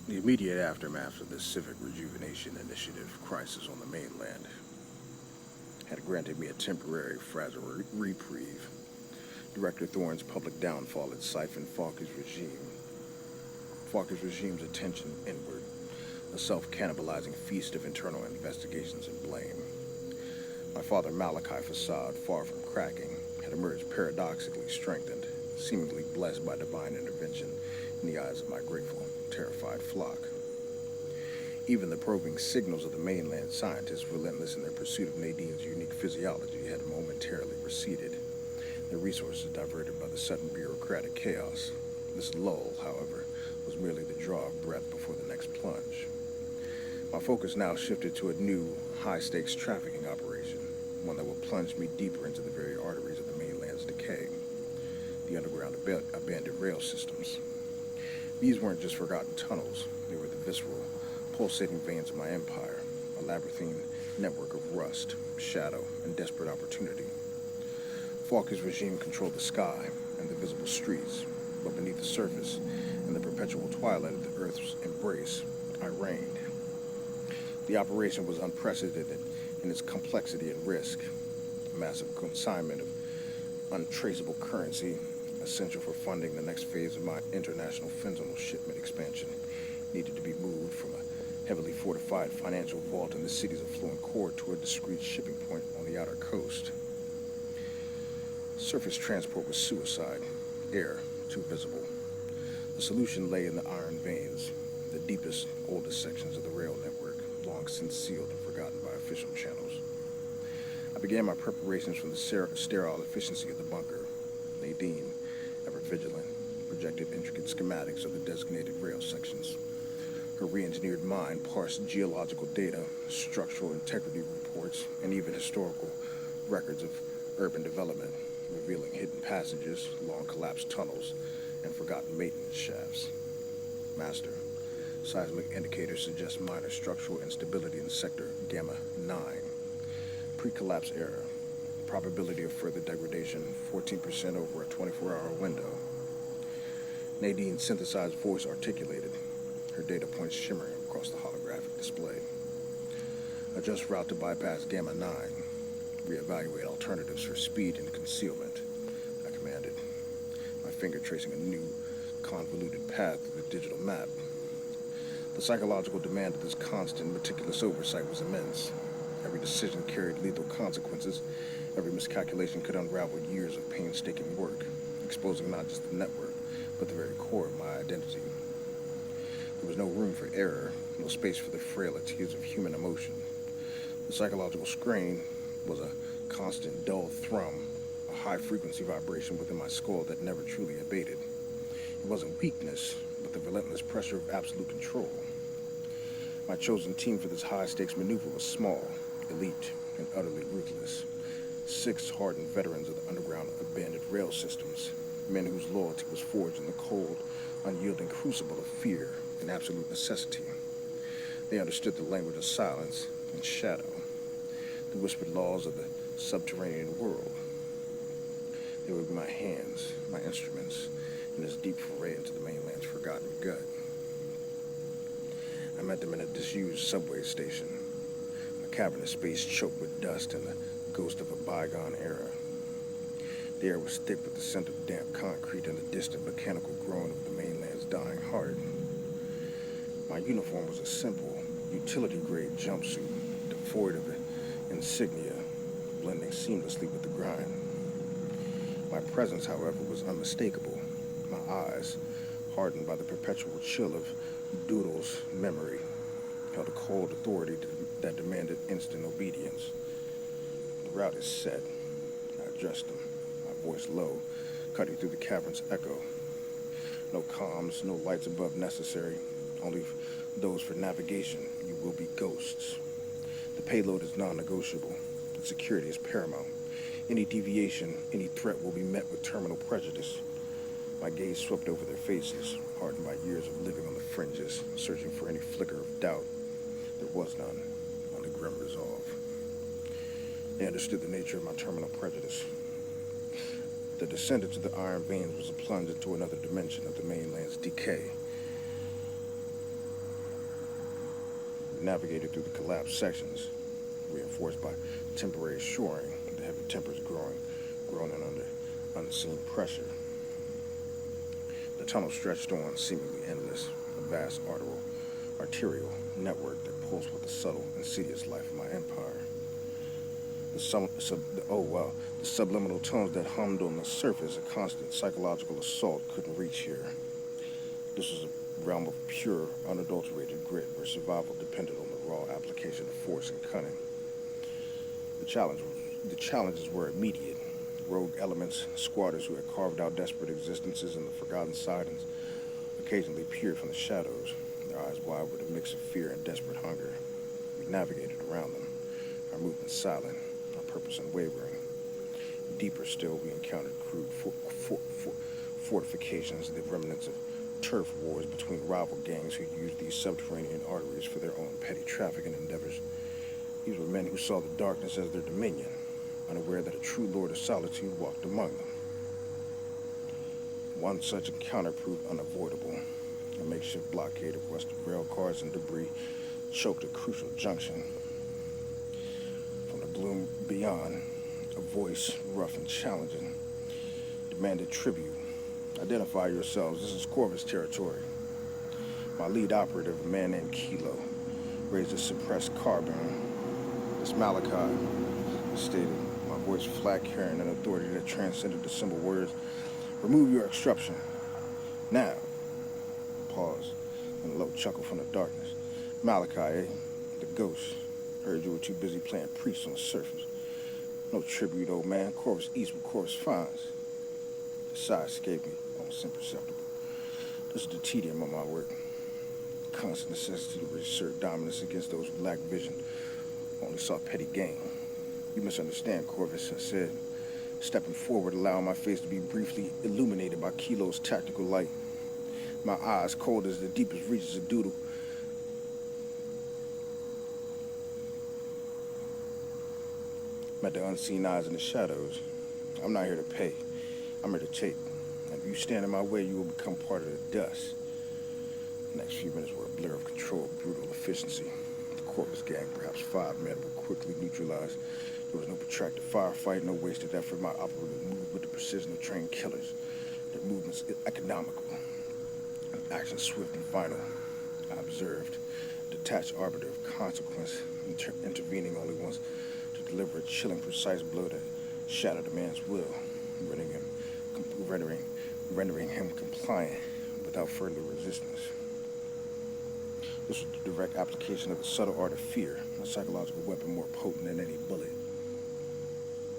The immediate aftermath of the Civic Rejuvenation Initiative crisis on the mainland had granted me a temporary fragile reprieve. Director Thorne's public downfall had siphoned Falker's regime's attention inward, a self-cannibalizing feast of internal investigations and blame. My father Malachi facade, far from cracking, had emerged paradoxically strengthened, seemingly blessed by divine intervention in the eyes of my grateful, terrified flock. Even the probing signals of the mainland scientists, relentless in their pursuit of Nadine's unique physiology, had momentarily receded, their resources diverted by the sudden bureaucratic chaos. This lull, however, was merely the draw of breath before the next plunge. My focus now shifted to a new, high-stakes trafficking operation, one that would plunge me deeper into the very arteries of the mainland's decay, the underground abandoned rail systems. These weren't just forgotten tunnels, they were the visceral, pulsating veins of my empire, a labyrinthine network of rust, shadow, and desperate opportunity. Falker's regime controlled the sky and the visible streets, but beneath the surface, in the perpetual twilight of the Earth's embrace, I reigned. The operation was unprecedented in its complexity and risk, a massive consignment of untraceable currency, essential for funding the next phase of my international fentanyl shipment expansion, needed to be moved from a heavily fortified financial vault in the city's affluent core to a discreet shipping point on the outer coast. Surface transport was suicide, air too visible. The solution lay in the iron veins, the deepest, oldest sections of the rail network, long since sealed and forgotten by official channels. I began my preparations from the sterile efficiency of the bunker. Nadine, ever vigilant, projected intricate schematics of the designated rail sections. Her re-engineered mind parsed geological data, structural integrity reports, and even historical records of urban development, revealing hidden passages, long collapsed tunnels, and forgotten maintenance shafts. Master, seismic indicators suggest minor structural instability in sector Gamma 9. Pre-collapse error. Probability of further degradation, 14% over a 24-hour window. Nadine's synthesized voice articulated, her data points shimmering across the holographic display. Adjust route to bypass Gamma 9. Reevaluate alternatives for speed and concealment, I commanded, my finger tracing a new, convoluted path through the digital map. The psychological demand of this constant, meticulous oversight was immense. Every decision carried lethal consequences. Every miscalculation could unravel years of painstaking work, exposing not just the network, but the very core of my identity. There was no room for error, no space for the frailties of human emotion. The psychological strain was a constant, dull thrum, a high-frequency vibration within my skull that never truly abated. It wasn't weakness, but the relentless pressure of absolute control. My chosen team for this high-stakes maneuver was small, elite, and utterly ruthless. 6 hardened veterans of the underground abandoned rail systems, men whose loyalty was forged in the cold, unyielding crucible of fear and absolute necessity. They understood the language of silence and shadow, the whispered laws of the subterranean world. They would be my hands, my instruments, in this deep foray into the mainland's forgotten gut. I met them in a disused subway station, a cavernous space choked with dust and the ghost of a bygone era. The air was thick with the scent of damp concrete and the distant mechanical groan of the mainland's dying heart. My uniform was a simple, utility-grade jumpsuit, devoid of insignia, blending seamlessly with the grind. My presence, however, was unmistakable. My eyes, hardened by the perpetual chill of Doodle's memory, held a cold authority that demanded instant obedience. The route is set. I addressed him, my voice low, cutting through the cavern's echo. No comms, no lights above necessary, only those for navigation. You will be ghosts. The payload is non-negotiable. Its security is paramount. Any deviation, any threat will be met with terminal prejudice. My gaze swept over their faces, hardened by years of living on the fringes, searching for any flicker of doubt. There was none, only grim resolve. They understood the nature of my terminal prejudice. The descent into the iron veins was a plunge into another dimension of the mainland's decay. We navigated through the collapsed sections, reinforced by temporary shoring, the heavy tempers groaning under unseen pressure. The tunnel stretched on, seemingly endless, a vast arterial network that pulsed with the subtle, insidious life of my empire. The subliminal tones that hummed on the surface, a constant psychological assault, couldn't reach here. This was a realm of pure, unadulterated grit where survival depended on the raw application of force and cunning. The challenges were immediate. Rogue elements, squatters who had carved out desperate existences in the forgotten sidings, occasionally peered from the shadows, their eyes wide with a mix of fear and desperate hunger. We navigated around them, our movements silent, our purpose unwavering. Deeper still, we encountered crude fortifications, the remnants of turf wars between rival gangs who used these subterranean arteries for their own petty trafficking endeavors. These were men who saw the darkness as their dominion, unaware that a true lord of solitude walked among them. One such encounter proved unavoidable. A makeshift blockade of rusted rail cars and debris choked a crucial junction. From the gloom beyond, a voice, rough and challenging, demanded tribute. Identify yourselves. This is Corvus territory. My lead operative, a man named Kilo, raised a suppressed carbine. This Malachi, stated, my voice flat carrying an authority that transcended the simple words, remove your obstruction. Now. Pause, and a low chuckle from the darkness. Malachi, eh? The ghost. Heard you were too busy playing priest on the surface. No tribute, old man. Corvus eats what Corvus finds. The sigh escaped me, almost imperceptible. This is the tedium of my work. Constant necessity to assert dominance against those who lack vision, only saw petty gain. You misunderstand, Corvus, I said, stepping forward, allowing my face to be briefly illuminated by Kilo's tactical light. My eyes cold as the deepest reaches of doodle. Met the unseen eyes in the shadows. I'm not here to pay. I'm here to take. And if you stand in my way, you will become part of the dust. The next few minutes were a blur of control, brutal efficiency. The Corvus gang, perhaps 5 men, were quickly neutralized. There was no protracted firefight, no wasted effort. My operative moved with the precision of trained killers. Their movements economical, action swift and final. I observed, detached arbiter of consequence, intervening only once to deliver a chilling, precise blow that shattered a man's will, rendering him compliant without further resistance. This was the direct application of the subtle art of fear, a psychological weapon more potent than any bullet.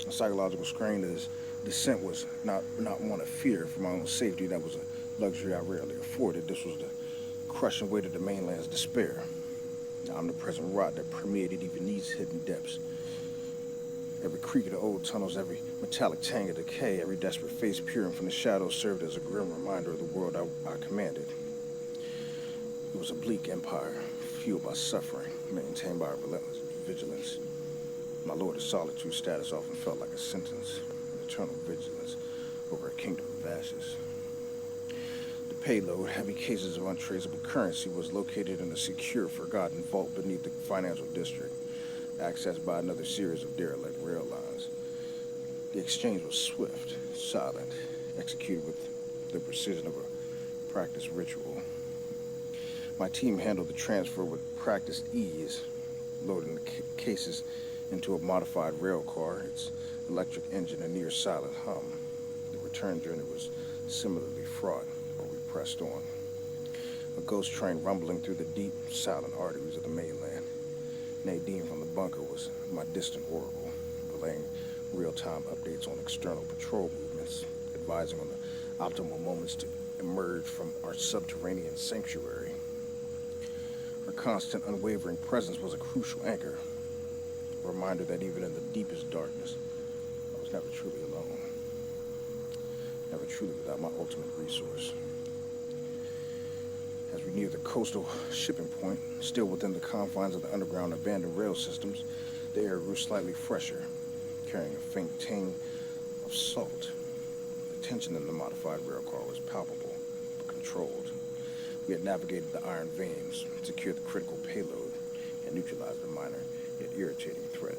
A psychological strain of this descent was not one of fear for my own safety. That was a luxury I rarely afforded. This was the crushing weight of the mainland's despair. I'm the present rot that permeated even these hidden depths. Every creak of the old tunnels, every metallic tang of decay, every desperate face peering from the shadows served as a grim reminder of the world I commanded. It was a bleak empire, fueled by suffering, maintained by a relentless vigilance. My Lord of Solitude status often felt like a sentence, an eternal vigilance over a kingdom of ashes. The payload, heavy cases of untraceable currency, was located in a secure, forgotten vault beneath the financial district, accessed by another series of derelict rail lines. The exchange was swift, silent, executed with the precision of a practiced ritual. My team handled the transfer with practiced ease, loading the cases into a modified rail car, its electric engine a near silent hum. The return journey was similarly fraught, but we pressed on. A ghost train rumbling through the deep, silent arteries of the mainland. Nadine from the bunker was my distant oracle, relaying real-time updates on external patrol movements, advising on the optimal moments to emerge from our subterranean sanctuary. Her constant, unwavering presence was a crucial anchor, a reminder that even in the deepest darkness, I was never truly alone, never truly without my ultimate resource. As we neared the coastal shipping point, still within the confines of the underground abandoned rail systems, the air grew slightly fresher, carrying a faint tang of salt. The tension in the modified rail car was palpable, but controlled. We had navigated the iron veins, secured the critical payload, and neutralized a minor yet irritating threat.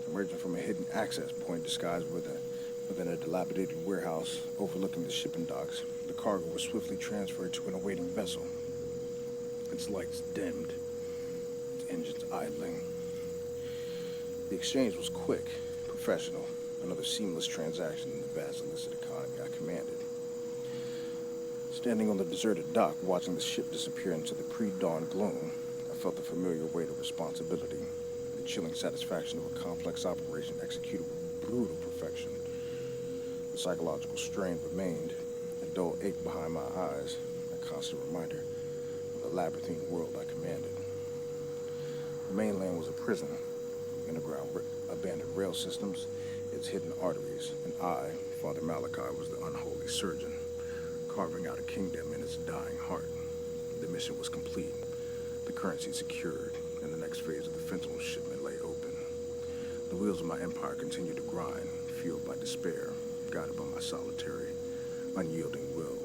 Emerging from a hidden access point disguised within a dilapidated warehouse overlooking the shipping docks, the cargo was swiftly transferred to an awaiting vessel. Its lights dimmed, its engines idling. The exchange was quick, professional, another seamless transaction in the vast illicit economy I commanded. Standing on the deserted dock, watching the ship disappear into the pre-dawn gloom, I felt the familiar weight of responsibility, the chilling satisfaction of a complex operation executed with brutal perfection. The psychological strain remained, a dull ache behind my eyes, a constant reminder of the labyrinthine world I commanded. The mainland was a prison, underground abandoned rail systems, its hidden arteries, and I, Father Malachi, was the unholy surgeon, carving out a kingdom in its dying heart. The mission was complete, the currency secured, and the next phase of the fentanyl shipment lay open. The wheels of my empire continued to grind, fueled by despair, guided by my solitary, unyielding will.